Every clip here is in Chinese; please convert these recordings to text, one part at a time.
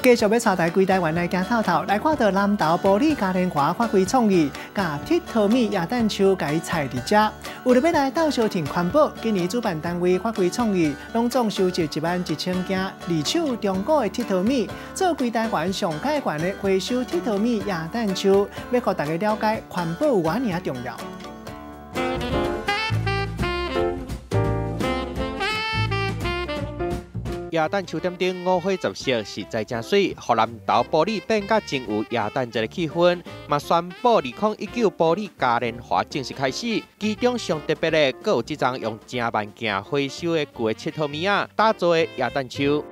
继续要带台规台湾来行透透，来看到南投玻璃嘉年华发挥创意，甲铁桃米椰蛋树改采伫遮。为了要来到小亭环保，今年主办单位发挥创意，隆重收集11000件二手中古的铁桃米，做规台湾上界悬的回收铁桃米椰蛋树，要让大家了解环保有偌尔重要。 椰蛋树点顶五花十色，实在真水，互南投玻璃变甲真有椰蛋节的气氛。嘛宣布2019玻璃嘉年华正式开始，其中上特别的，阁有这张用正万件回收的旧的铁桃米啊打造的椰蛋树。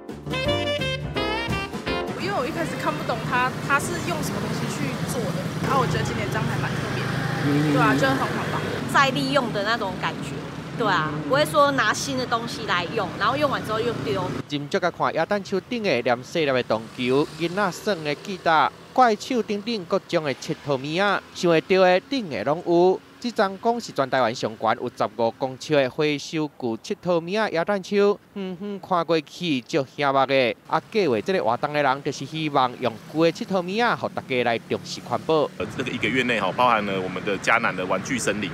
因为我一开始看不懂它是用什么东西去做的，然后我觉得今年这样还蛮特别的，对啊，就很环保，再利用的那种感觉。 对啊，不会说拿新的东西来用，然后用完之后又丢。真足甲看椰蛋树顶的黏细粒的铜球、囡仔耍的吉他、怪手顶顶各种的铁桃米啊，想会到的顶的拢有。这张讲是全台湾上悬有15公尺的回收旧铁桃米啊椰蛋树，远远看过去足羡目的。啊，计划这个活动的人就是希望用旧的铁桃米啊，让大家来重视环保。这个1个月内包含了我们的嘉南的玩具森林。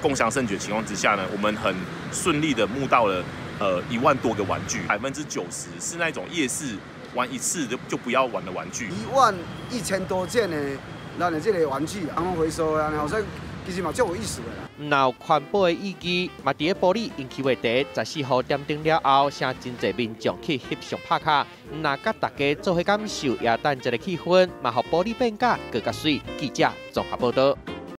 共享盛举的情况之下呢，我们很顺利的募到了1万多个玩具，90%是那种夜市玩一次就不要玩的玩具。11000多件的咱的这个玩具，安回收啊，好像其实嘛足有意思的啦。那有环保的意义，嘛伫个玻璃引起话题，14号点灯了后，请真侪民众去翕相拍卡，那甲大家做伙感受椰蛋节的气氛，嘛互玻璃变甲更加水。记者综合报道。